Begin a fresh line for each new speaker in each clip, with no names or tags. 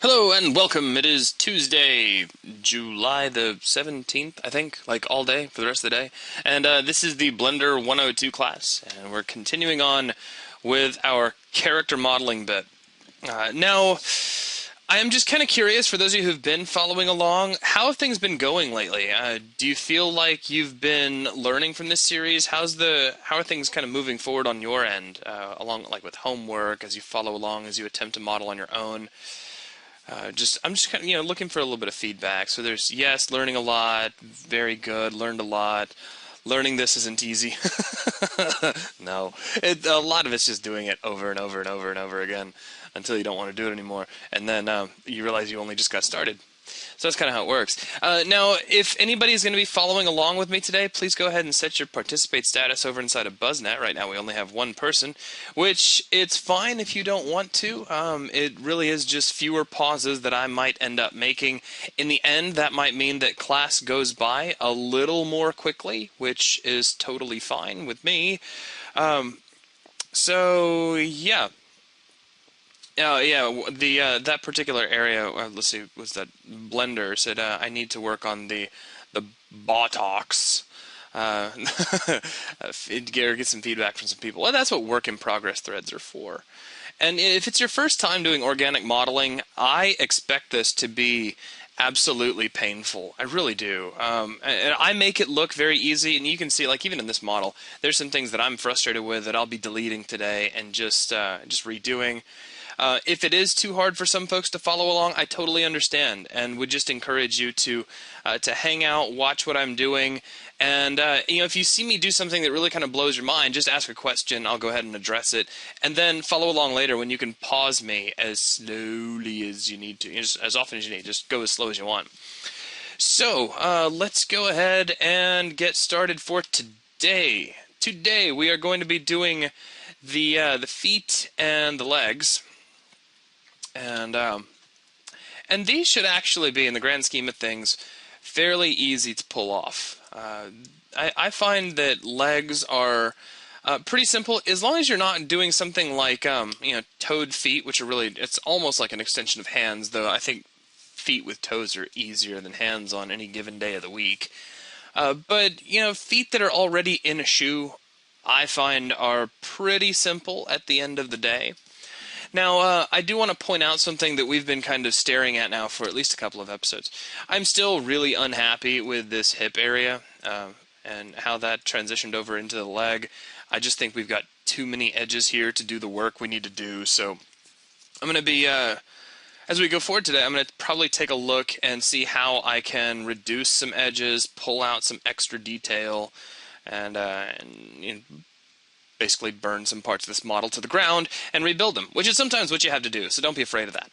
Hello and welcome. It is Tuesday, July the 17th, I think, like all day for the rest of the day. And this is the Blender 102 class, and we're continuing on with our character modeling bit. Now, I am just kind of curious, for those of you who've been following along, how have things been going lately? Do you feel like you've been learning from this series? How are things kind of moving forward on your end, along like with homework, as you follow along, as you attempt to model on your own? I'm just kind of looking for a little bit of feedback. So there's yes, learning a lot, very good, learned a lot. Learning this isn't easy. No, a lot of it's just doing it over and over and over and over again until you don't want to do it anymore, and then you realize you only just got started. So that's kind of how it works. Now, if anybody is going to be following along with me today, please go ahead and set your participate status over inside of BuzzNet. Right now we only have one person, which it's fine if you don't want to. It really is just fewer pauses that I might end up making. In the end, that might mean that class goes by a little more quickly, which is totally fine with me. So, yeah. That particular area, let's see, was that Blender said I need to work on the buttocks. Get some feedback from some people. Well, that's what work in progress threads are for. And if it's your first time doing organic modeling, I expect this to be absolutely painful. I really do. And I make it look very easy, and you can see, like, even in this model, there's some things that I'm frustrated with that I'll be deleting today and just redoing. If it is too hard for some folks to follow along, I totally understand, and would just encourage you to hang out, watch what I'm doing, and if you see me do something that really kind of blows your mind, just ask a question. I'll go ahead and address it, and then follow along later when you can pause me as slowly as you need to, just as often as you need. Just go as slow as you want. So let's go ahead and get started for today. Today we are going to be doing the feet and the legs. And these should actually be, in the grand scheme of things, fairly easy to pull off. I find that legs are pretty simple, as long as you're not doing something like toed feet, which are really, it's almost like an extension of hands, though I think feet with toes are easier than hands on any given day of the week. But feet that are already in a shoe, I find are pretty simple at the end of the day. Now, I do want to point out something that we've been kind of staring at now for at least a couple of episodes. I'm still really unhappy with this hip area and how that transitioned over into the leg. I just think we've got too many edges here to do the work we need to do. So I'm going to be, as we go forward today, I'm going to probably take a look and see how I can reduce some edges, pull out some extra detail, and basically burn some parts of this model to the ground and rebuild them, which is sometimes what you have to do, so don't be afraid of that.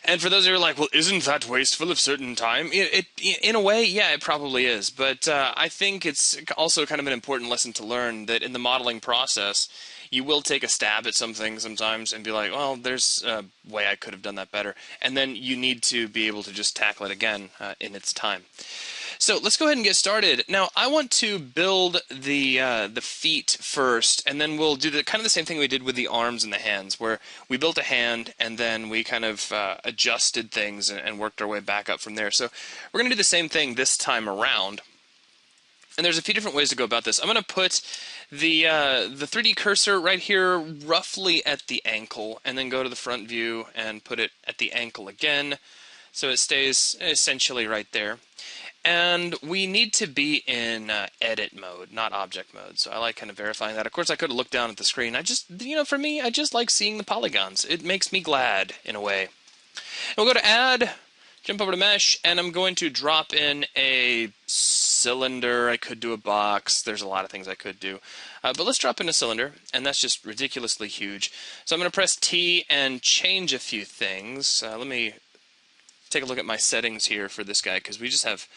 And for those of you who are like, well, isn't that wasteful of certain time? In a way, yeah, it probably is, but I think it's also kind of an important lesson to learn that in the modeling process, you will take a stab at something sometimes and be like, well, there's a way I could have done that better, and then you need to be able to just tackle it again in its time. So let's go ahead and get started. Now, I want to build the feet first, and then we'll do kind of the same thing we did with the arms and the hands, where we built a hand, and then we kind of adjusted things and worked our way back up from there. So we're going to do the same thing this time around. And there's a few different ways to go about this. I'm going to put the 3D cursor right here roughly at the ankle, and then go to the front view and put it at the ankle again, so it stays essentially right there. And we need to be in edit mode, not object mode. So I like kind of verifying that. Of course, I could have looked down at the screen. I just, for me, I just like seeing the polygons. It makes me glad, in a way. And we'll go to Add, jump over to Mesh, and I'm going to drop in a cylinder. I could do a box. There's a lot of things I could do. But let's drop in a cylinder, and that's just ridiculously huge. So I'm going to press T and change a few things. Let me take a look at my settings here for this guy, because we just have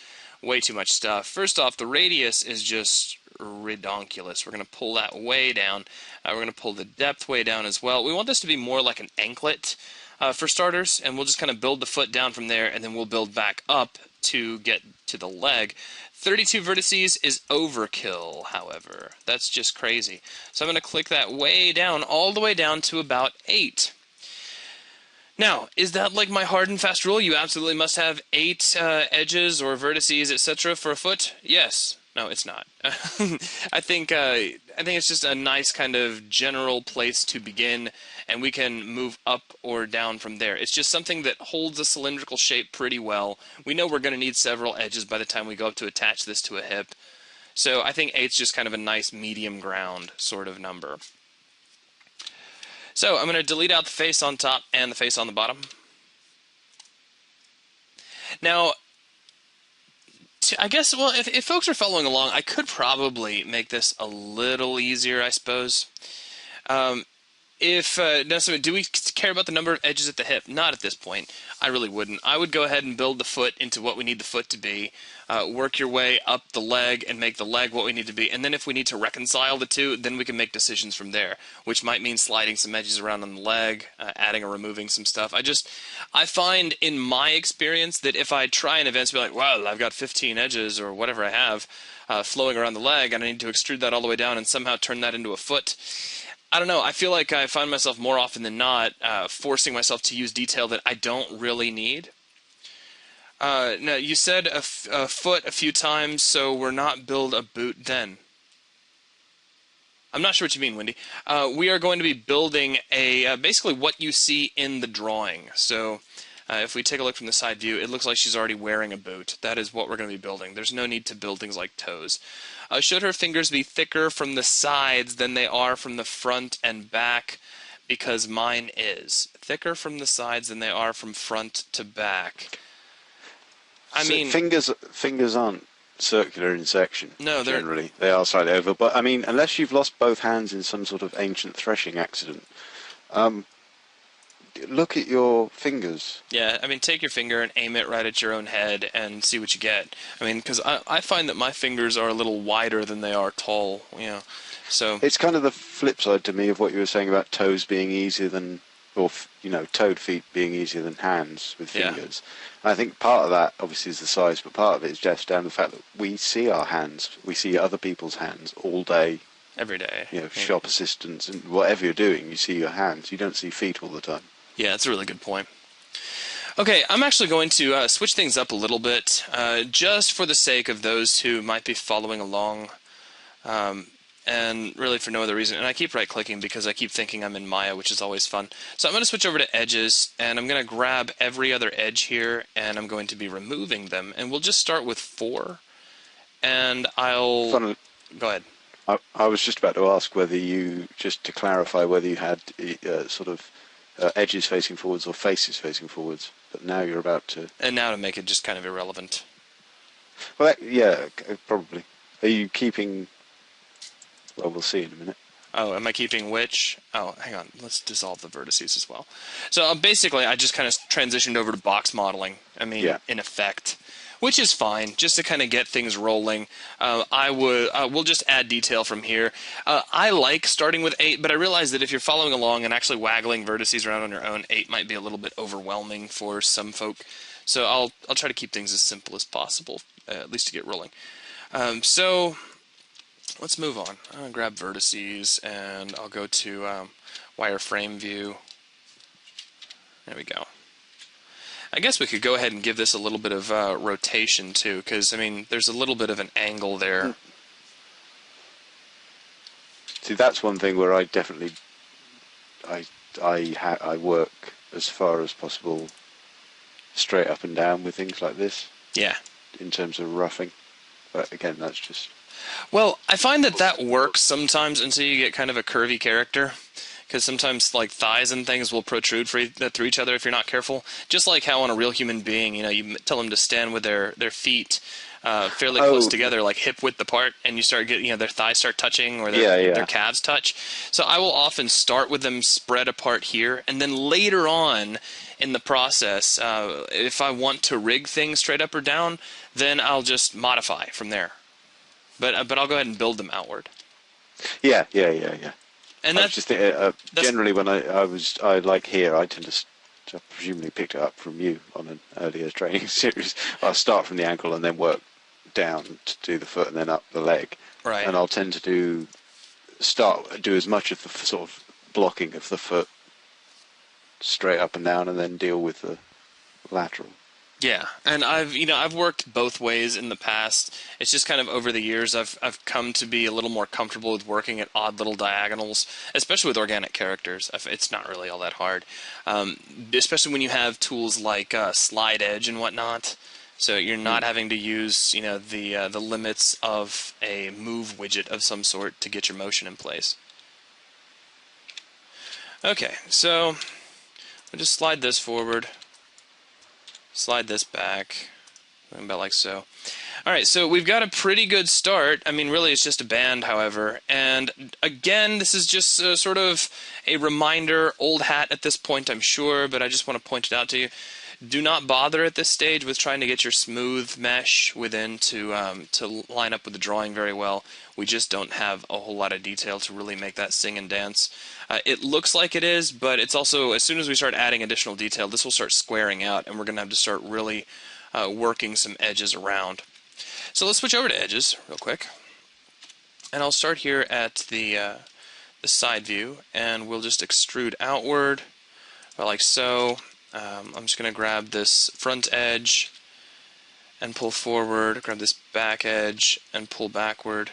way too much stuff. First off, the radius is just redonkulous. We're going to pull that way down. We're going to pull the depth way down as well. We want this to be more like an anklet for starters, and we'll just kind of build the foot down from there, and then we'll build back up to get to the leg. 32 vertices is overkill, however. That's just crazy. So I'm going to click that way down, all the way down to about 8. Now, is that like my hard and fast rule? You absolutely must have 8 edges or vertices, etc. for a foot? Yes. No, it's not. I think it's just a nice kind of general place to begin, and we can move up or down from there. It's just something that holds a cylindrical shape pretty well. We know we're going to need several edges by the time we go up to attach this to a hip. So I think 8's just kind of a nice medium ground sort of number. So I'm going to delete out the face on top and the face on the bottom. Now, I guess, well, if folks are following along, I could probably make this a little easier, I suppose. Do we care about the number of edges at the hip? Not at this point. I really wouldn't. I would go ahead and build the foot into what we need the foot to be, work your way up the leg and make the leg what we need to be, and then if we need to reconcile the two, then we can make decisions from there, which might mean sliding some edges around on the leg, adding or removing some stuff. I find in my experience that if I try and eventually be like, well, I've got 15 edges or whatever I have flowing around the leg, and I need to extrude that all the way down and somehow turn that into a foot, I don't know. I feel like I find myself more often than not forcing myself to use detail that I don't really need. Now, you said a foot a few times, so we're not build a boot then. I'm not sure what you mean, Wendy. We are going to be building basically what you see in the drawing. So if we take a look from the side view, it looks like she's already wearing a boot. That is what we're going to be building. There's no need to build things like toes. Should her fingers be thicker from the sides than they are from the front and back? Because mine is. Thicker from the sides than they are from front to back. I mean,
fingers aren't circular in section.
No,
generally they are slightly oval. But I mean, unless you've lost both hands in some sort of ancient threshing accident, look at your fingers.
Yeah, I mean, take your finger and aim it right at your own head and see what you get. I mean, because I find that my fingers are a little wider than they are tall. So
it's kind of the flip side to me of what you were saying about toes being easier than, or toed feet being easier than hands with fingers. Yeah. I think part of that obviously is the size, but part of it is just down the fact that we see our hands, we see other people's hands all day.
Every day.
Shop assistants and whatever you're doing, you see your hands. You don't see feet all the time.
Yeah, that's a really good point. Okay, I'm actually going to switch things up a little bit, just for the sake of those who might be following along, and really for no other reason. And I keep right-clicking because I keep thinking I'm in Maya, which is always fun. So I'm going to switch over to edges, and I'm going to grab every other edge here, and I'm going to be removing them. And we'll just start with 4, and I'll... Go ahead.
I was just about to ask whether you, just to clarify, whether you had sort of edges facing forwards or faces facing forwards, but now you're about to...
And now to make it just kind of irrelevant.
Well, yeah, probably. Are you keeping... Well, we'll see in a minute.
Oh, am I keeping which? Oh, hang on. Let's dissolve the vertices as well. So basically, I just kind of transitioned over to box modeling. I mean, in effect, which is fine, just to kind of get things rolling. We'll just add detail from here. I like starting with 8, but I realize that if you're following along and actually waggling vertices around on your own, 8 might be a little bit overwhelming for some folk. So I'll try to keep things as simple as possible, at least to get rolling. So let's move on. I'm going to grab vertices, and I'll go to wireframe view. There we go. I guess we could go ahead and give this a little bit of rotation too, because I mean, there's a little bit of an angle there.
See, that's one thing where I definitely, I work as far as possible straight up and down with things like this.
Yeah.
In terms of roughing, but again, that's just.
Well, I find that works sometimes until you get kind of a curvy character. Because sometimes, like, thighs and things will protrude through each other if you're not careful. Just like how on a real human being, you tell them to stand with their feet fairly close together, like hip width apart, and you start getting, their thighs start touching or their calves touch. So I will often start with them spread apart here, and then later on in the process, if I want to rig things straight up or down, then I'll just modify from there. But I'll go ahead and build them outward.
Yeah.
And
that's just generally when I like here, I tend to presumably picked it up from you on an earlier training series. I'll start from the ankle and then work down to do the foot and then up the leg.
Right.
And I'll tend to do as much of the sort of blocking of the foot straight up and down and then deal with the lateral.
Yeah, and I've worked both ways in the past. It's just kind of over the years I've come to be a little more comfortable with working at odd little diagonals, especially with organic characters. It's not really all that hard, especially when you have tools like slide edge and whatnot. So you're not having to use the limits of a move widget of some sort to get your motion in place. Okay, so I'll just slide this forward. Slide this back, about like so. Alright, so we've got a pretty good start. I mean, really it's just a band, however. And again, this is just sort of a reminder, old hat at this point, I'm sure, but I just want to point it out to you. Do not bother at this stage with trying to get your smooth mesh within to line up with the drawing very well. We just don't have a whole lot of detail to really make that sing and dance. It looks like it is, but it's also, as soon as we start adding additional detail, this will start squaring out, and we're going to have to start really working some edges around. So let's switch over to edges real quick. And I'll start here at the side view, and we'll just extrude outward, like so. I'm just going to grab this front edge and pull forward, grab this back edge and pull backward.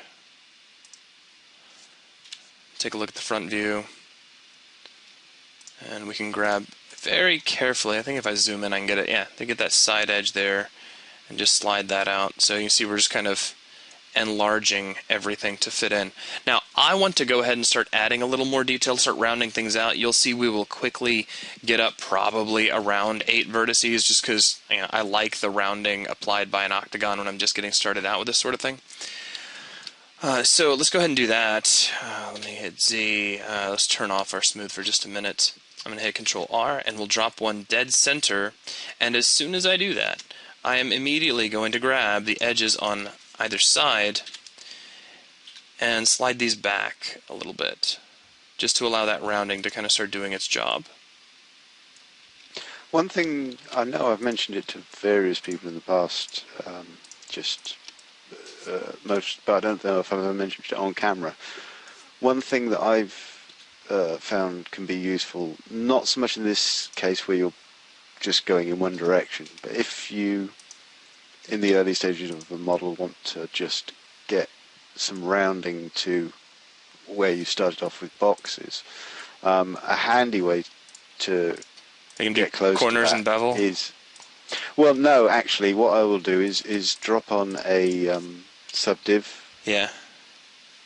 Take a look at the front view, and we can grab very carefully, I think if I zoom in I can get it, yeah, to get that side edge there and just slide that out. So you can see we're just kind of enlarging everything to fit in. Now I want to go ahead and start adding a little more detail, start rounding things out. You'll see we will quickly get up probably around 8 vertices, just because I like the rounding applied by an octagon when I'm just getting started out with this sort of thing. So let's go ahead and do that. Let me hit Z. Let's turn off our smooth for just a minute. I'm going to hit Control R and we'll drop one dead center, and as soon as I do that I am immediately going to grab the edges on either side and slide these back a little bit, just to allow that rounding to kind of start doing its job.
One thing, I know I've mentioned it to various people in the past, but I don't know if I've ever mentioned it on camera. One thing that I've found can be useful, not so much in this case where you're just going in one direction, but if you, in the early stages of the model, want to just get some rounding to where you started off with boxes, a handy way to get close
corners
to that
and bevel
is, well, no, actually, what I will do is drop on a subdiv,
yeah,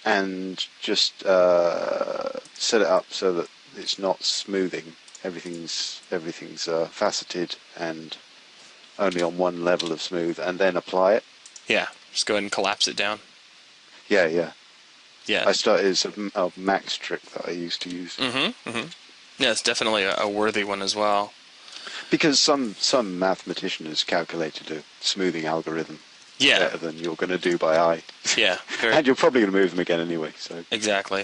and
just set it up so that it's not smoothing. Everything's faceted and only on one level of smooth, and then apply it.
Yeah, just go ahead and collapse it down.
Yeah.
Yeah.
I started as a max trick that I used to use.
Yeah, it's definitely a worthy one as well.
Because some mathematician has calculated a smoothing algorithm better than you're going to do by eye.
Yeah.
And you're probably going to move them again anyway. So
Exactly.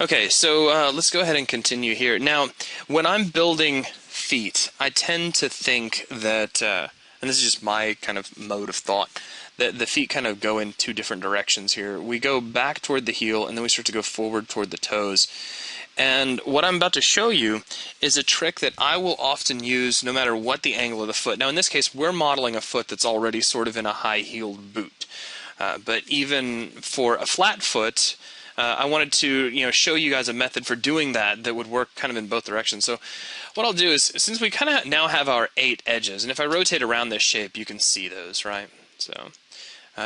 Okay, so let's go ahead and continue here. Now, when I'm building feet, I tend to think that, and this is just my kind of mode of thought, that the feet kind of go in 2 different directions here. We go back toward the heel, and then we start to go forward toward the toes. And what I'm about to show you is a trick that I will often use no matter what the angle of the foot. Now in this case, we're modeling a foot that's already sort of in a high-heeled boot. But even for a flat foot, I wanted to show you guys a method for doing that would work kind of in both directions. So what I'll do is, since we kind of now have our 8 edges, and if I rotate around this shape, you can see those, right? So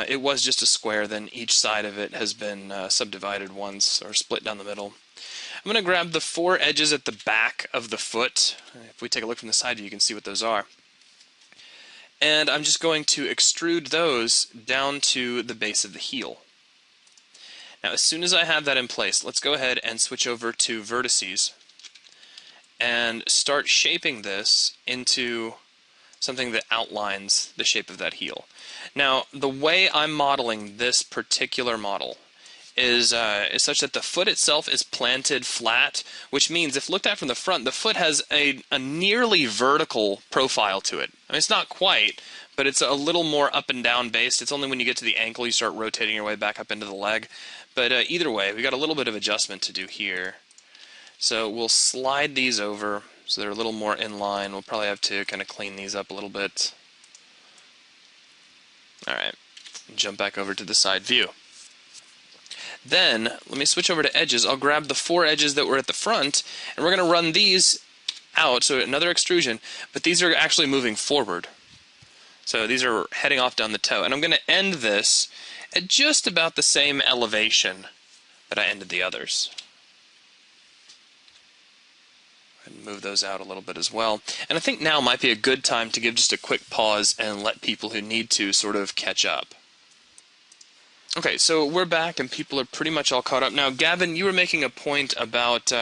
it was just a square, then each side of it has been subdivided once, or split down the middle. I'm going to grab the 4 edges at the back of the foot. If we take a look from the side view, you can see what those are. And I'm just going to extrude those down to the base of the heel. Now, as soon as I have that in place, let's go ahead and switch over to Vertices and start shaping this into something that outlines the shape of that heel. Now, the way I'm modeling this particular model is such that the foot itself is planted flat, which means if looked at from the front, the foot has a nearly vertical profile to it. I mean, it's not quite, but it's a little more up and down based. It's only when you get to the ankle you start rotating your way back up into the leg. But either way, we got a little bit of adjustment to do here. So we'll slide these over so they're a little more in line. We'll probably have to kind of clean these up a little bit. Alright, jump back over to the side view. Then, let me switch over to edges. I'll grab the 4 edges that were at the front, and we're going to run these out, so another extrusion, but these are actually moving forward. So these are heading off down the toe, and I'm going to end this at just about the same elevation that I ended the others. And move those out a little bit as well. And I think now might be a good time to give just a quick pause and let people who need to sort of catch up. Okay, so we're back and people are pretty much all caught up. Now, Gavin, you were making a point about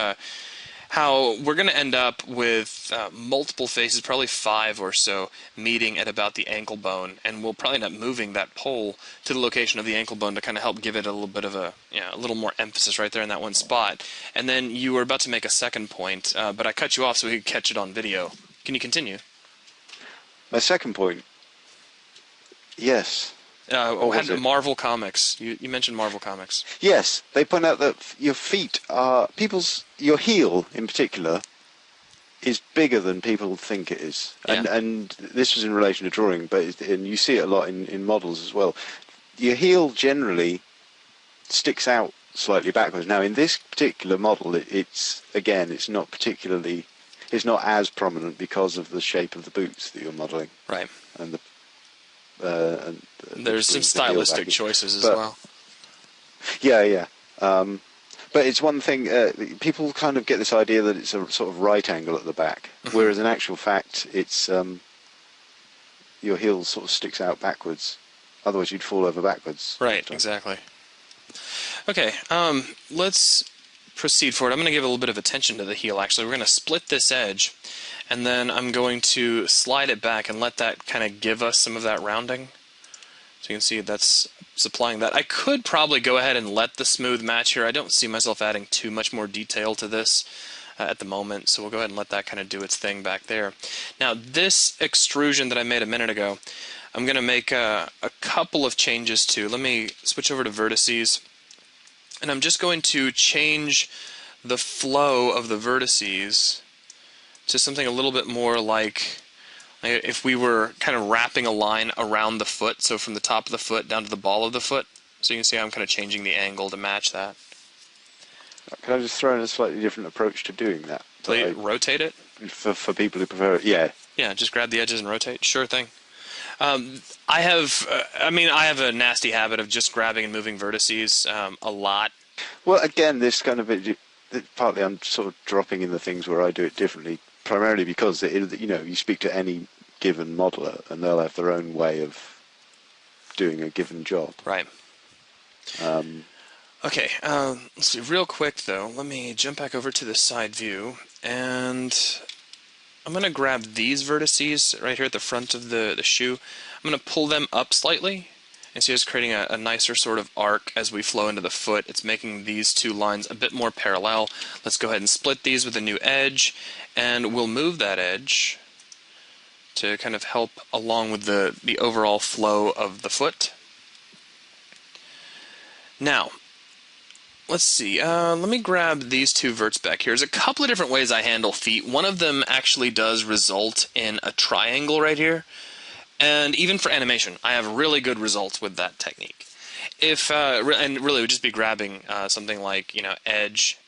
how we're going to end up with multiple faces, probably 5 or so, meeting at about the ankle bone, and we'll probably end up moving that pole to the location of the ankle bone to kind of help give it a little bit of a little more emphasis right there in that one spot. And then you were about to make a second point, but I cut you off so we could catch it on video. Can you continue?
My second point, yes.
Marvel Comics. You mentioned Marvel Comics.
Yes, they point out that your feet are your heel in particular is bigger than people think it is, and this was in relation to drawing, and you see it a lot in models as well. Your heel generally sticks out slightly backwards. Now, in this particular model, it's not as prominent because of the shape of the boots that you're modelling,
right?
And
there's some stylistic choices as well.
Yeah. But it's one thing, people kind of get this idea that it's a sort of right angle at the back, whereas in actual fact it's your heel sort of sticks out backwards. Otherwise you'd fall over backwards.
Right, exactly. Okay, let's proceed forward. I'm going to give a little bit of attention to the heel, actually. We're going to split this edge, and then I'm going to slide it back and let that kind of give us some of that rounding. So you can see that's supplying that. I could probably go ahead and let the smooth match here. I don't see myself adding too much more detail to this at the moment, so we'll go ahead and let that kind of do its thing back there. Now, this extrusion that I made a minute ago, I'm going to make a couple of changes to. Let me switch over to Vertices, and I'm just going to change the flow of the vertices to something a little bit more like if we were kind of wrapping a line around the foot, so from the top of the foot down to the ball of the foot. So you can see I'm kind of changing the angle to match that.
Can I just throw in a slightly different approach to doing that?
Rotate it?
For people who prefer it, yeah.
Yeah, just grab the edges and rotate. Sure thing. I have a nasty habit of just grabbing and moving vertices a lot.
Well, again, this kind of partly I'm sort of dropping in the things where I do it differently, primarily because you speak to any given modeler and they'll have their own way of doing a given job.
Right. Okay. Let's see. Real quick though, let me jump back over to the side view, and I'm going to grab these vertices right here at the front of the shoe. I'm going to pull them up slightly, and see it's creating a nicer sort of arc as we flow into the foot. It's making these two lines a bit more parallel. Let's go ahead and split these with a new edge, and we'll move that edge to kind of help along with the overall flow of the foot. Now, let's see. Let me grab these two verts back here. There's a couple of different ways I handle feet. One of them actually does result in a triangle right here. And even for animation, I have really good results with that technique. And really, it would just be grabbing something like, edge,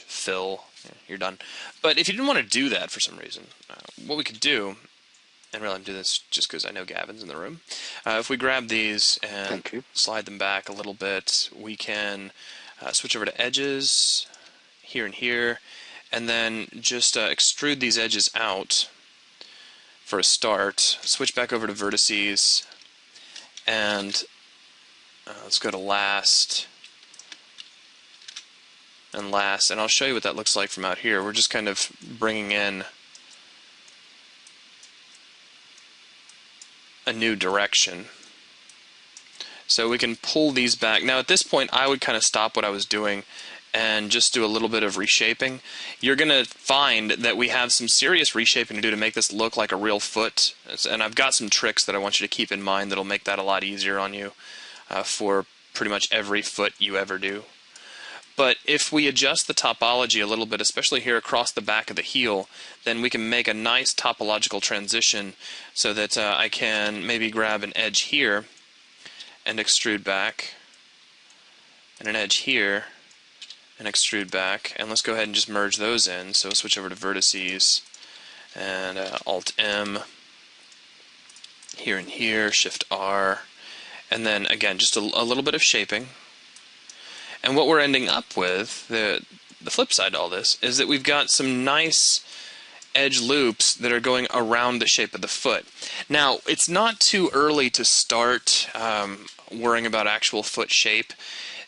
fill, you're done. But if you didn't want to do that for some reason, what we could do, and really I'm doing this just because I know Gavin's in the room, if we grab these and slide them back a little bit, we can switch over to edges, here and here, and then just extrude these edges out for a start, switch back over to vertices, and let's go to last, and I'll show you what that looks like from out here. We're just kind of bringing in a new direction. So we can pull these back. Now at this point I would kind of stop what I was doing and just do a little bit of reshaping. You're going to find that we have some serious reshaping to do to make this look like a real foot. And I've got some tricks that I want you to keep in mind that'll make that a lot easier on you for pretty much every foot you ever do. But if we adjust the topology a little bit, especially here across the back of the heel, then we can make a nice topological transition so that I can maybe grab an edge here and extrude back, and an edge here and extrude back. And let's go ahead and just merge those in. So switch over to Vertices and Alt-M, here and here, Shift-R, and then again just a little bit of shaping. And what we're ending up with, the flip side to all this, is that we've got some nice edge loops that are going around the shape of the foot. Now, it's not too early to start worrying about actual foot shape.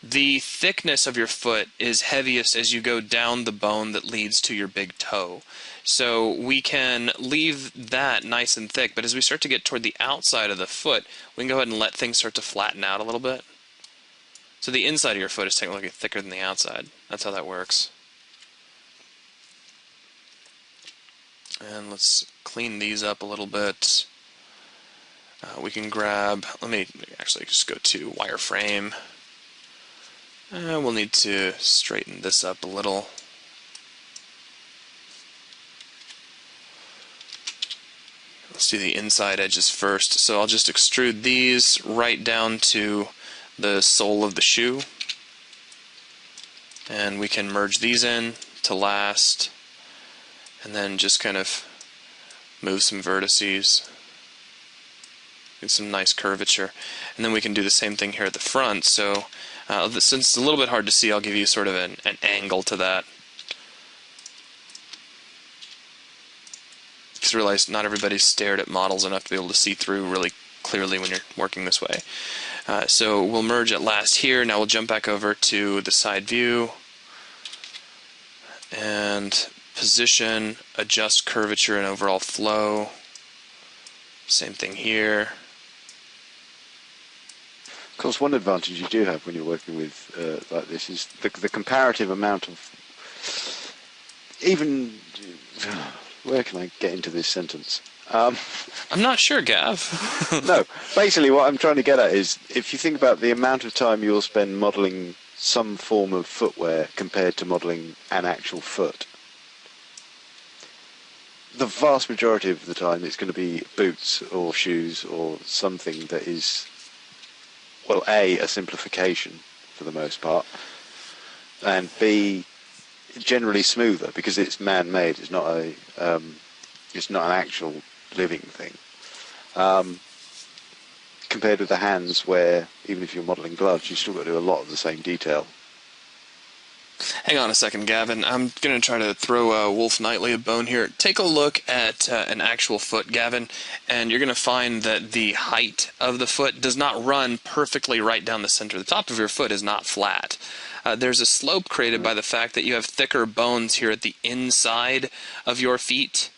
The thickness of your foot is heaviest as you go down the bone that leads to your big toe. So we can leave that nice and thick, but as we start to get toward the outside of the foot, we can go ahead and let things start to flatten out a little bit. So the inside of your foot is technically thicker than the outside. That's how that works. And let's clean these up a little bit. We can grab, let me actually just go to wireframe. We'll need to straighten this up a little. Let's do the inside edges first. So I'll just extrude these right down to the sole of the shoe. And we can merge these in to last. And then just kind of move some vertices. Get some nice curvature. And then we can do the same thing here at the front. So since it's a little bit hard to see, I'll give you sort of an angle to that. Just realize not everybody's stared at models enough to be able to see through really clearly when you're working this way. So we'll merge at last here. Now we'll jump back over to the side view and position, adjust curvature and overall flow. Same thing here.
Of course, one advantage you do have when you're working with like this is the comparative amount of even. Where can I get into this sentence?
I'm not sure, Gav.
No, basically what I'm trying to get at is if you think about the amount of time you'll spend modelling some form of footwear compared to modelling an actual foot, the vast majority of the time it's going to be boots or shoes or something that is, well, A, simplification for the most part, and B, generally smoother because it's man-made. It's not it's not an actual living thing. Compared with the hands, where even if you're modelling gloves, you still got to do a lot of the same detail.
Hang on a second, Gavin. I'm going to try to throw Wolf Knightley a bone here. Take a look at an actual foot, Gavin, and you're going to find that the height of the foot does not run perfectly right down the center. The top of your foot is not flat. There's a slope created by the fact that you have thicker bones here at the inside of your feet,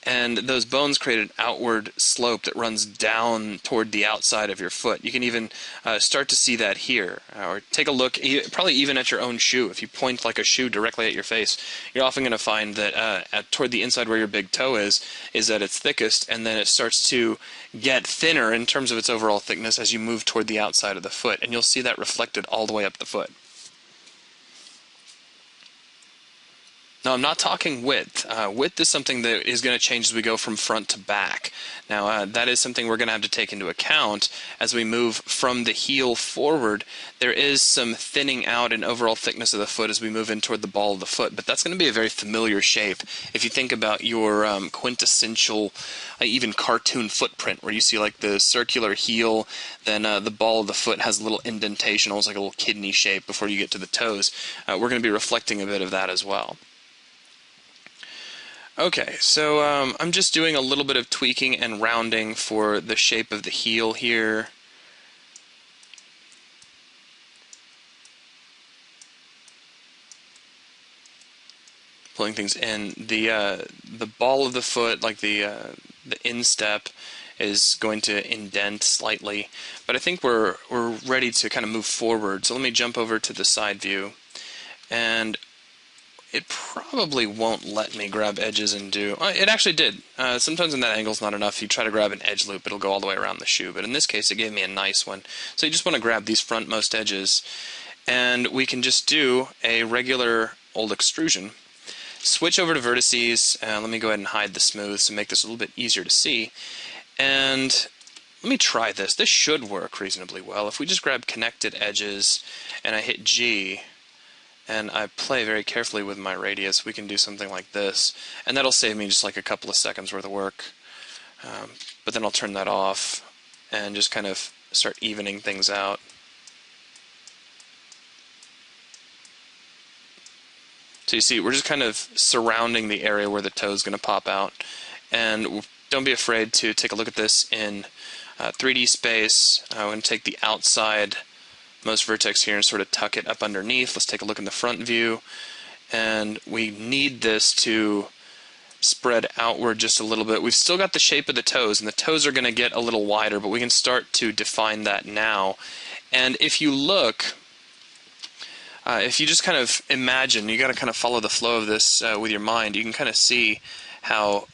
and those bones create an outward slope that runs down toward the outside of your foot. You can even start to see that here, or take a look, probably even at your own shoe. If you point like a shoe directly at your face, you're often going to find that toward the inside where your big toe is at its thickest, and then it starts to get thinner in terms of its overall thickness as you move toward the outside of the foot, and you'll see that reflected all the way up the foot. Now, I'm not talking width. Width is something that is going to change as we go from front to back. Now, that is something we're going to have to take into account as we move from the heel forward. There is some thinning out in overall thickness of the foot as we move in toward the ball of the foot, but that's going to be a very familiar shape. If you think about your quintessential, even cartoon footprint, where you see like the circular heel, then the ball of the foot has a little indentation, almost like a little kidney shape before you get to the toes. We're going to be reflecting a bit of that as well. Okay, so I'm just doing a little bit of tweaking and rounding for the shape of the heel here. Pulling things in. The ball of the foot, like the instep, is going to indent slightly, but I think we're ready to kind of move forward. So let me jump over to the side view, and it probably won't let me grab edges and do... it actually did. Sometimes when that angle's not enough, you try to grab an edge loop, it'll go all the way around the shoe. But in this case, it gave me a nice one. So you just want to grab these frontmost edges and we can just do a regular old extrusion. Switch over to vertices, and let me go ahead and hide the smooths to make this a little bit easier to see. And let me try this. This should work reasonably well. If we just grab connected edges and I hit G and I play very carefully with my radius, we can do something like this. And that'll save me just like a couple of seconds worth of work. But then I'll turn that off and just kind of start evening things out. So you see, we're just kind of surrounding the area where the toe is going to pop out. And don't be afraid to take a look at this in 3D space. I'm going to take the outside most vertex here and sort of tuck it up underneath. Let's take a look in the front view. And we need this to spread outward just a little bit. We've still got the shape of the toes, and the toes are going to get a little wider, but we can start to define that now. And if you look, if you just kind of imagine, you got to kind of follow the flow of this with your mind, you can kind of see how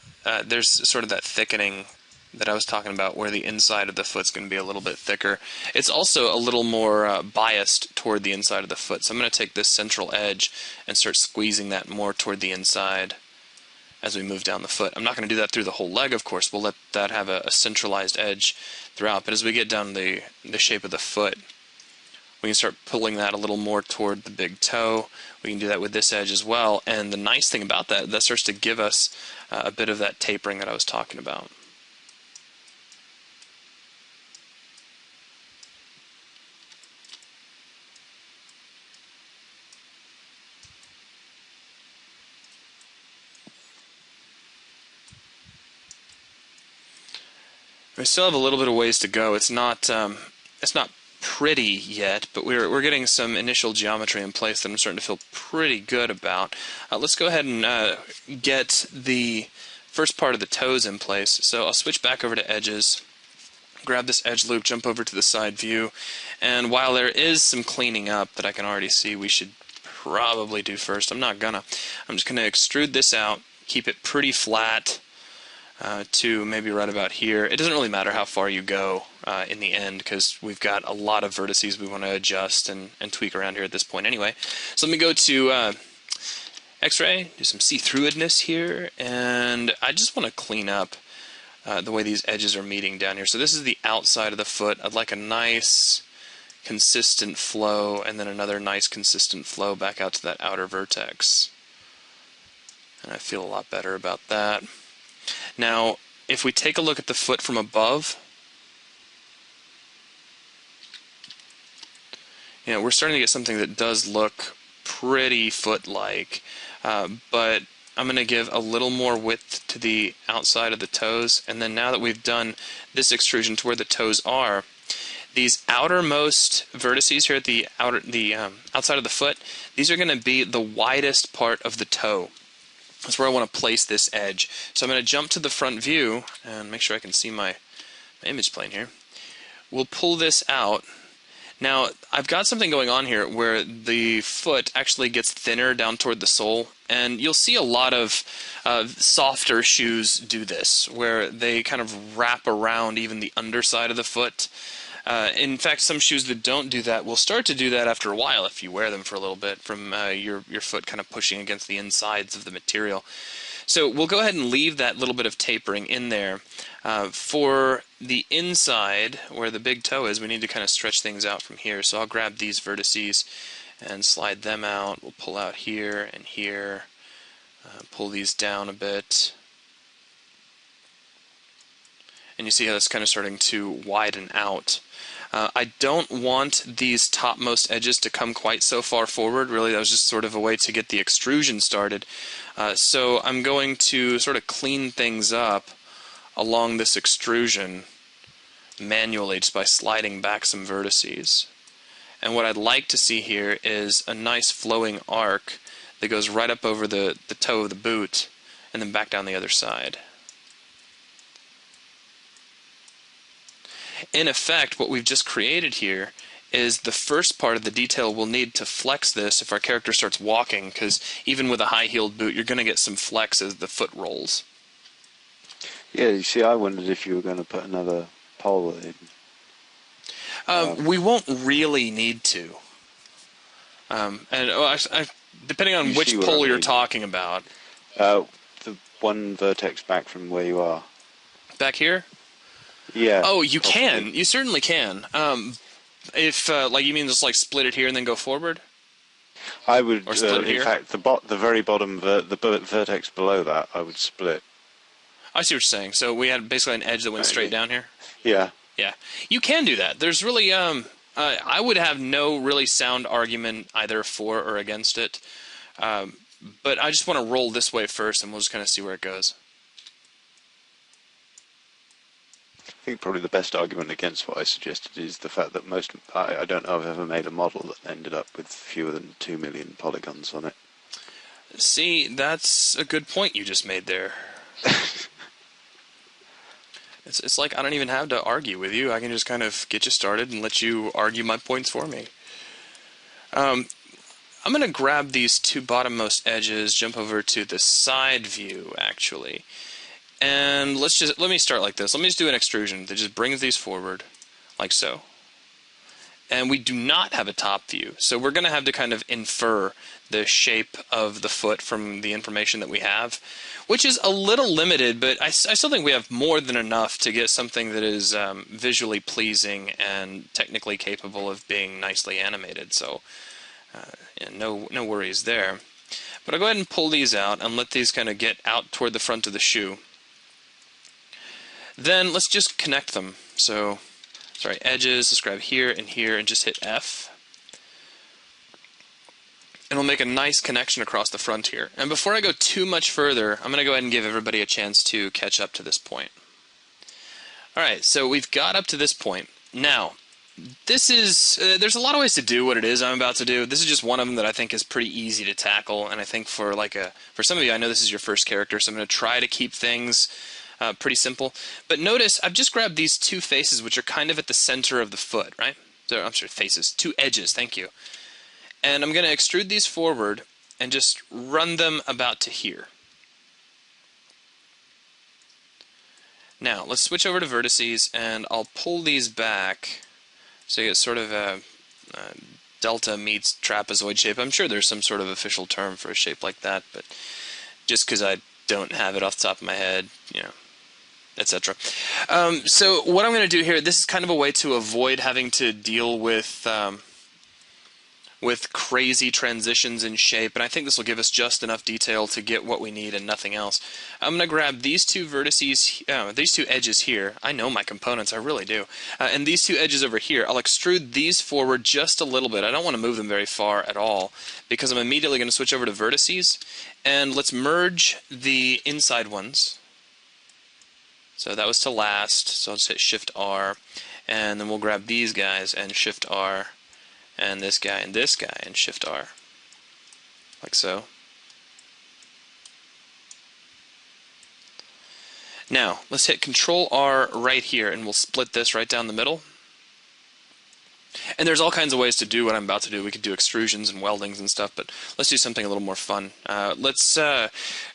there's sort of that thickening that I was talking about where the inside of the foot's going to be a little bit thicker. It's also a little more biased toward the inside of the foot. So I'm going to take this central edge and start squeezing that more toward the inside as we move down the foot. I'm not going to do that through the whole leg, of course. We'll let that have a centralized edge throughout. But as we get down the shape of the foot, we can start pulling that a little more toward the big toe. We can do that with this edge as well. And the nice thing about that, that starts to give us a bit of that tapering that I was talking about. We still have a little bit of ways to go. It's not pretty yet, but we're getting some initial geometry in place that I'm starting to feel pretty good about. Let's go ahead and get the first part of the toes in place. So I'll switch back over to edges, grab this edge loop, jump over to the side view, and while there is some cleaning up that I can already see we should probably do first, I'm not gonna. I'm just gonna extrude this out, keep it pretty flat, to maybe right about here. It doesn't really matter how far you go in the end, because we've got a lot of vertices we want to adjust and tweak around here at this point anyway. So let me go to X-ray, do some see-throughness here, and I just want to clean up the way these edges are meeting down here. So this is the outside of the foot. I'd like a nice consistent flow, and then another nice consistent flow back out to that outer vertex. And I feel a lot better about that. Now, if we take a look at the foot from above, you know, we're starting to get something that does look pretty foot-like, but I'm going to give a little more width to the outside of the toes, and then now that we've done this extrusion to where the toes are, these outermost vertices here at the outside of the foot, these are going to be the widest part of the toe. That's where I want to place this edge. So I'm going to jump to the front view and make sure I can see my image plane here. We'll pull this out. Now, I've got something going on here where the foot actually gets thinner down toward the sole, and you'll see a lot of softer shoes do this, where they kind of wrap around even the underside of the foot. In fact, some shoes that don't do that will start to do that after a while if you wear them for a little bit, from your foot kind of pushing against the insides of the material. So we'll go ahead and leave that little bit of tapering in there. For the inside, where the big toe is, we need to kind of stretch things out from here. So I'll grab these vertices and slide them out. We'll pull out here and here, pull these down a bit. And you see how it's kind of starting to widen out. I don't want these topmost edges to come quite so far forward. Really, that was just sort of a way to get the extrusion started. So I'm going to sort of clean things up along this extrusion manually just by sliding back some vertices. And what I'd like to see here is a nice flowing arc that goes right up over the toe of the boot and then back down the other side. In effect, what we've just created here is the first part of the detail we'll need to flex this if our character starts walking, because even with a high-heeled boot, you're going to get some flex as the foot rolls.
Yeah, you see, I wondered if you were going to put another pole in.
We won't really need to. Depending on
You
which
see what I
pole you're
mean.
talking about.
The one vertex back from where you are.
Back here?
Yeah.
Oh, you
possibly.
can. You certainly can. If like you mean just like split it here and then go forward?
I would,
Or split it
in
here?
fact, the very bottom, vertex below that, I would split.
I see what you're saying. So we had basically an edge that went straight down here?
Yeah.
Yeah. You can do that. There's really, I would have no really sound argument either for or against it. But I just want to roll this way first, and we'll just kind of see where it goes.
I think probably the best argument against what I suggested is the fact that I don't know if I've ever made a model that ended up with fewer than 2 million polygons on it.
See, that's a good point you just made there. It's like I don't even have to argue with you. I can just kind of get you started and let you argue my points for me. I'm going to grab these two bottommost edges, jump over to the side view, actually. And let me start like this. Let me just do an extrusion that just brings these forward, like so. And we do not have a top view, so we're going to have to kind of infer the shape of the foot from the information that we have, which is a little limited, but I still think we have more than enough to get something that is visually pleasing and technically capable of being nicely animated, so yeah, no worries there. But I'll go ahead and pull these out and let these kind of get out toward the front of the shoe. Then let's just connect them. So, sorry, edges, let's grab here and just hit F. And we'll make a nice connection across the front here. And before I go too much further, I'm going to go ahead and give everybody a chance to catch up to this point. Alright, so we've got up to this point. Now, this is, there's a lot of ways to do what it is I'm about to do. This is just one of them that I think is pretty easy to tackle, and I think for some of you, I know this is your first character, so I'm going to try to keep things pretty simple. But notice, I've just grabbed these two faces, which are kind of at the center of the foot, right? I'm sorry, faces. Two edges, thank you. And I'm going to extrude these forward and just run them about to here. Now, let's switch over to vertices, and I'll pull these back so you get sort of a delta meets trapezoid shape. I'm sure there's some sort of official term for a shape like that, but just because I don't have it off the top of my head, you know, etc. So what I'm going to do here, this is kind of a way to avoid having to deal with crazy transitions in shape, and I think this will give us just enough detail to get what we need and nothing else. I'm going to grab these two vertices, these two edges here. I know my components, I really do. And these two edges over here, I'll extrude these forward just a little bit. I don't want to move them very far at all, because I'm immediately going to switch over to vertices, and let's merge the inside ones. So that was to last, so I'll just hit Shift R, and then we'll grab these guys and Shift R, and this guy and Shift R, like so. Now, let's hit Control R right here, and we'll split this right down the middle. And there's all kinds of ways to do what I'm about to do. We could do extrusions and weldings and stuff, but let's do something a little more fun. Let's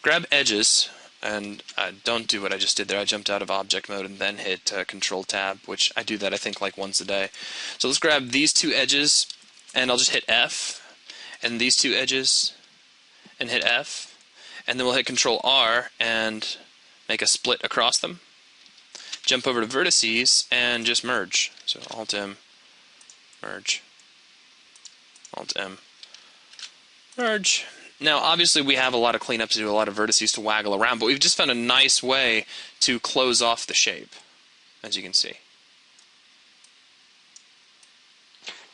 grab edges, and don't do what I just did there. I jumped out of object mode and then hit Control Tab, which I do that I think like once a day. So let's grab these two edges, and I'll just hit F, and these two edges, and hit F, and then we'll hit Control R and make a split across them. Jump over to vertices and just merge. So Alt M, merge, Alt M, merge. Now, obviously, we have a lot of cleanup to do, a lot of vertices to waggle around, but we've just found a nice way to close off the shape, as you can see.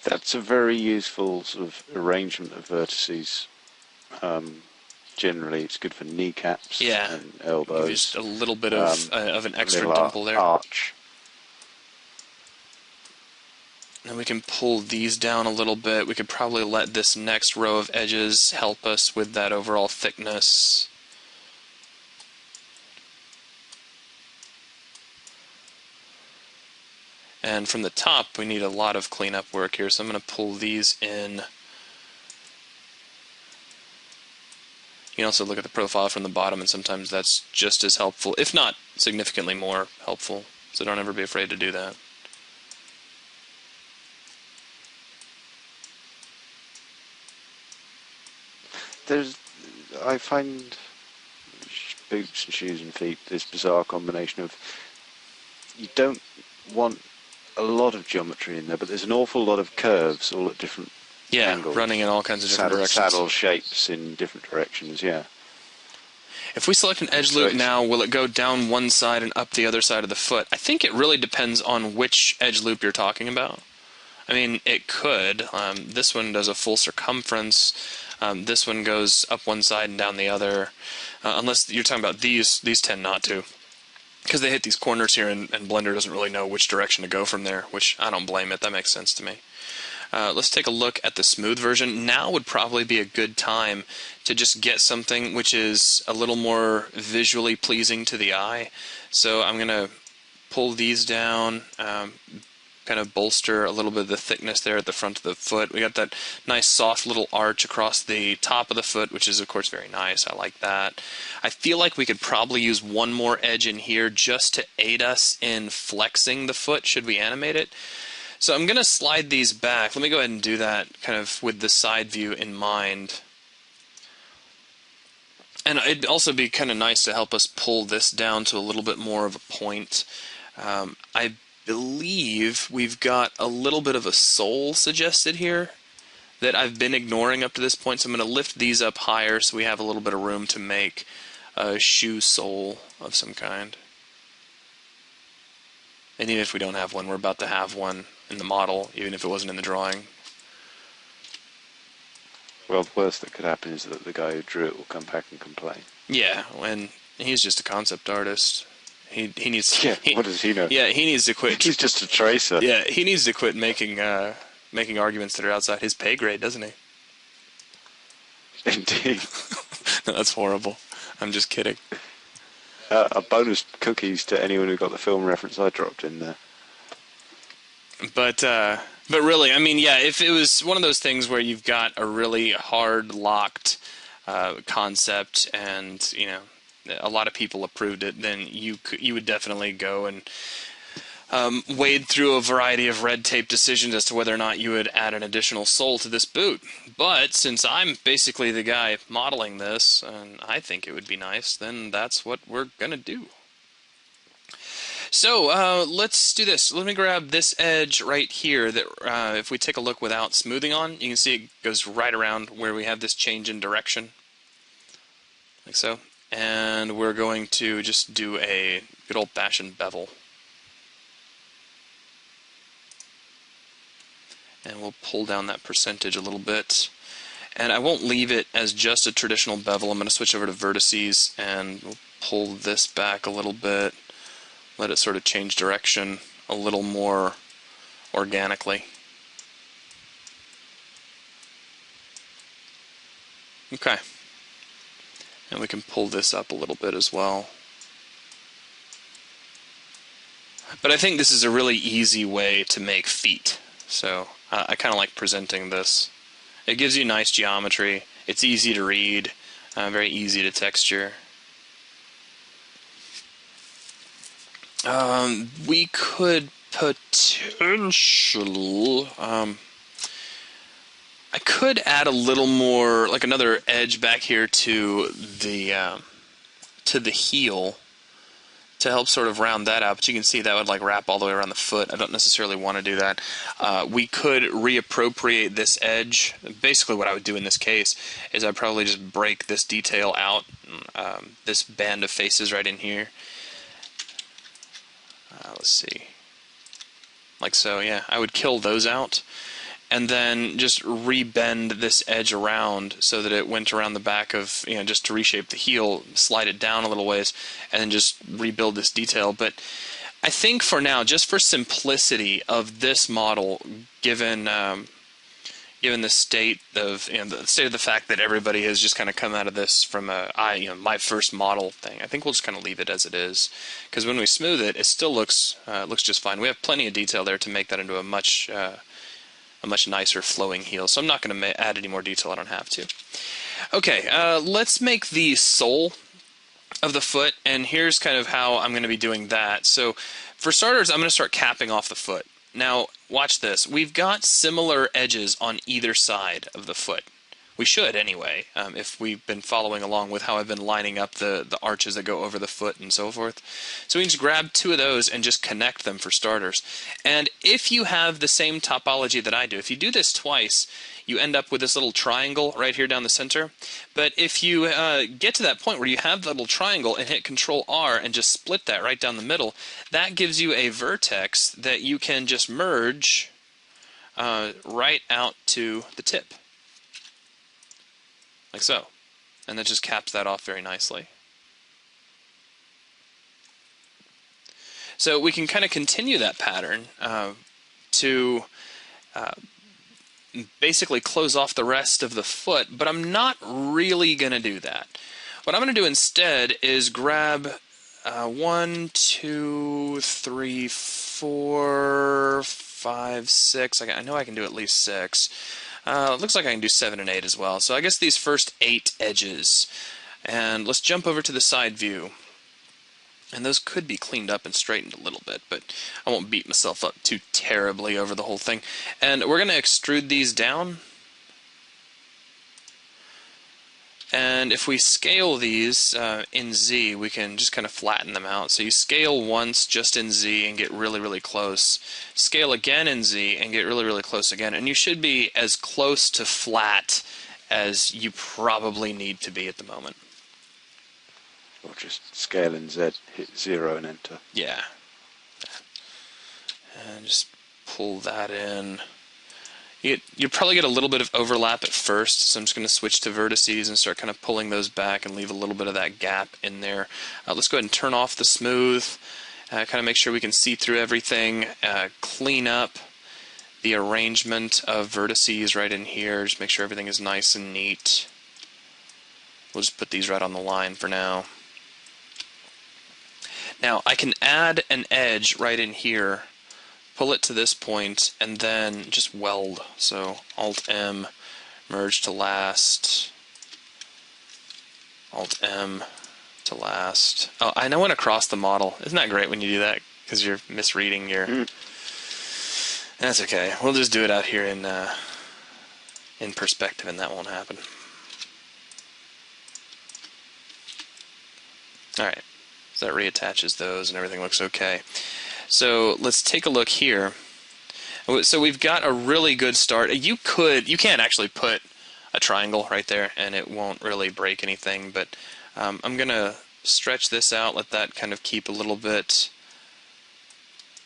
That's a very useful sort of arrangement of vertices. Generally, it's good for kneecaps and elbows.
Just a little bit of an extra dimple there.
Arch.
And we can pull these down a little bit. We could probably let this next row of edges help us with that overall thickness. And from the top, we need a lot of cleanup work here, so I'm going to pull these in. You can also look at the profile from the bottom, and sometimes that's just as helpful, if not significantly more helpful, so don't ever be afraid to do that.
I find boots and shoes and feet this bizarre combination of you don't want a lot of geometry in there, but there's an awful lot of curves all at different angles.
Running in all kinds of different directions.
Saddle shapes in different directions, yeah.
If we select an edge loop now, will it go down one side and up the other side of the foot? I think it really depends on which edge loop you're talking about. I mean, it could. This one does a full circumference. This one goes up one side and down the other. Unless you're talking about these tend not to. Because they hit these corners here, and Blender doesn't really know which direction to go from there, which I don't blame it. That makes sense to me. Let's take a look at the smooth version. Now would probably be a good time to just get something which is a little more visually pleasing to the eye. So I'm going to pull these down, kind of bolster a little bit of the thickness there at the front of the foot. We got that nice soft little arch across the top of the foot, which is of course very nice. I like that. I feel like we could probably use one more edge in here just to aid us in flexing the foot should we animate it. So I'm going to slide these back. Let me go ahead and do that kind of with the side view in mind. And it'd also be kind of nice to help us pull this down to a little bit more of a point. I believe we've got a little bit of a sole suggested here that I've been ignoring up to this point. So I'm going to lift these up higher so we have a little bit of room to make a shoe sole of some kind. And even if we don't have one, we're about to have one in the model, even if it wasn't in the drawing.
Well, the worst that could happen is that the guy who drew it will come back and complain.
Yeah, and he's just a concept artist. He needs.
Yeah, what does he know?
Yeah, he needs to quit.
He's just a tracer.
Yeah, he needs to quit making arguments that are outside his pay grade, doesn't he?
Indeed.
No, that's horrible. I'm just kidding.
A bonus cookies to anyone who got the film reference I dropped in there.
But really, I mean, yeah, if it was one of those things where you've got a really hard locked concept and, you know, a lot of people approved it, then you would definitely go and wade through a variety of red tape decisions as to whether or not you would add an additional sole to this boot. But since I'm basically the guy modeling this, and I think it would be nice, then that's what we're going to do. So let's do this. Let me grab this edge right here that if we take a look without smoothing on, you can see it goes right around where we have this change in direction. Like so. And we're going to just do a good old-fashioned bevel. And we'll pull down that percentage a little bit. And I won't leave it as just a traditional bevel. I'm going to switch over to Vertices and we'll pull this back a little bit. Let it sort of change direction a little more organically. Okay. And we can pull this up a little bit as well. But I think this is a really easy way to make feet. So I kind of like presenting this. It gives you nice geometry. It's easy to read, very easy to texture. We could potentially... I could add a little more, like another edge back here to the heel to help sort of round that out. But you can see that would like wrap all the way around the foot. I don't necessarily want to do that. We could reappropriate this edge. Basically what I would do in this case is I'd probably just break this detail out, this band of faces right in here. Let's see. Like so, yeah. I would kill those out. And then just rebend this edge around so that it went around the back of, you know, just to reshape the heel, slide it down a little ways, and then just rebuild this detail. But I think for now, just for simplicity of this model, given the state of, you know, the state of the fact that everybody has just kind of come out of this from my first model thing, I think we'll just kind of leave it as it is. Because when we smooth it, it still looks just fine. We have plenty of detail there to make that into a much nicer flowing heel. So I'm not going to add any more detail. I don't have to. Okay, let's make the sole of the foot, and here's kind of how I'm going to be doing that. So for starters, I'm going to start capping off the foot. Now, watch this. We've got similar edges on either side of the foot. We should anyway, if we've been following along with how I've been lining up the arches that go over the foot and so forth. So we can just grab 2 of those and just connect them for starters. And if you have the same topology that I do, if you do this twice, you end up with this little triangle right here down the center. But if you get to that point where you have the little triangle and hit Control R and just split that right down the middle, that gives you a vertex that you can just merge right out to the tip. Like so. And that just caps that off very nicely. So we can kind of continue that pattern to basically close off the rest of the foot, but I'm not really going to do that. What I'm going to do instead is grab 1, 2, 3, 4, 5, 6. I know I can do at least 6. It looks like I can do 7 and 8 as well. So I guess these first 8 edges. And let's jump over to the side view. And those could be cleaned up and straightened a little bit, but I won't beat myself up too terribly over the whole thing. And we're going to extrude these down. And if we scale these in Z, we can just kind of flatten them out. So you scale once just in Z and get really, really close. Scale again in Z and get really, really close again. And you should be as close to flat as you probably need to be at the moment.
Or just scale in Z, hit 0 and enter.
Yeah. And just pull that in. You probably get a little bit of overlap at first, so I'm just going to switch to vertices and start kind of pulling those back and leave a little bit of that gap in there. Let's go ahead and turn off the smooth, kind of make sure we can see through everything, clean up the arrangement of vertices right in here, just make sure everything is nice and neat. We'll just put these right on the line for now. Now I can add an edge right in here, pull it to this point, and then just weld. So Alt-M, merge to last, Alt-M to last. Oh, I know when to cross the model. Isn't that great when you do that? Because you're misreading your... That's okay. We'll just do it out here in perspective, and that won't happen. Alright, so that reattaches those, and everything looks okay. So let's take a look here. So we've got a really good start. You can't actually put a triangle right there and it won't really break anything, but I'm going to stretch this out, let that kind of keep a little bit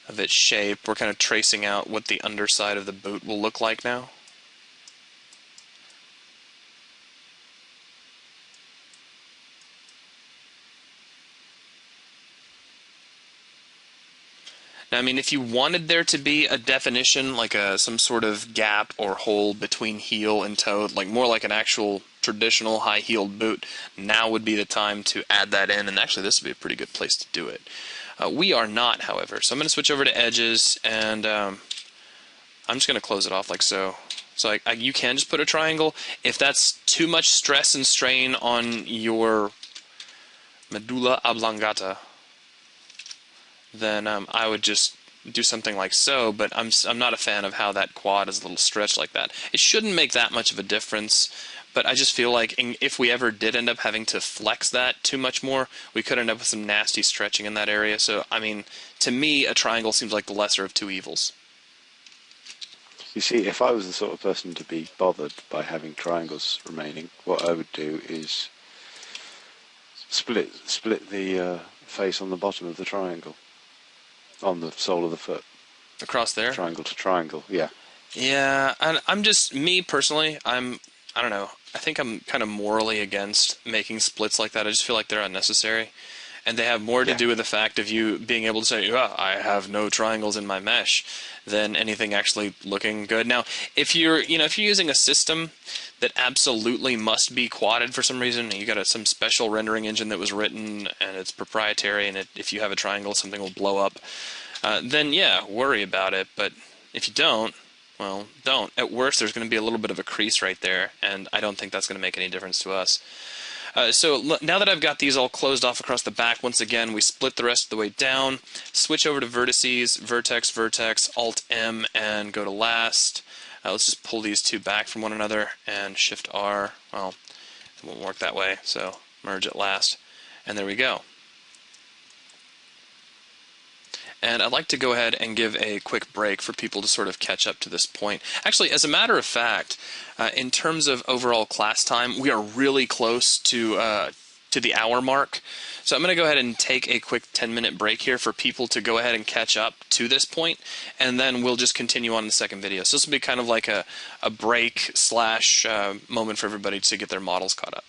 of its shape. We're kind of tracing out what the underside of the boot will look like now. Now, I mean, if you wanted there to be a definition, like some sort of gap or hole between heel and toe, like more like an actual traditional high-heeled boot, now would be the time to add that in, and actually this would be a pretty good place to do it. We are not, however, so I'm going to switch over to edges, and I'm just going to close it off like so. So you can just put a triangle. If that's too much stress and strain on your medulla oblongata, then I would just do something like so, but I'm not a fan of how that quad is a little stretched like that. It shouldn't make that much of a difference, but I just feel like if we ever did end up having to flex that too much more, we could end up with some nasty stretching in that area. So, I mean, to me, a triangle seems like the lesser of two evils.
You see, if I was the sort of person to be bothered by having triangles remaining, what I would do is split the face on the bottom of the triangle. On the sole of the foot.
Across there?
Triangle to triangle, yeah.
Yeah, I'm just, me personally, I don't know, I think I'm kind of morally against making splits like that. I just feel like they're unnecessary. And they have more to do with the fact of you being able to say, oh, I have no triangles in my mesh, than anything actually looking good. Now, if you're using a system that absolutely must be quadded for some reason, you got some special rendering engine that was written and it's proprietary, and if you have a triangle, something will blow up, then yeah, worry about it. But if you don't, well, don't. At worst, there's going to be a little bit of a crease right there, and I don't think that's going to make any difference to us. So now that I've got these all closed off across the back, once again, we split the rest of the way down, switch over to vertices, vertex, vertex, Alt-M, and go to last. Let's just pull these two back from one another and Shift R. Well, it won't work that way, so merge at last. And there we go. And I'd like to go ahead and give a quick break for people to sort of catch up to this point. Actually, as a matter of fact, in terms of overall class time, we are really close to the hour mark. So I'm going to go ahead and take a quick 10-minute break here for people to go ahead and catch up to this point, and then we'll just continue on in the second video. So this will be kind of like a break / moment for everybody to get their models caught up.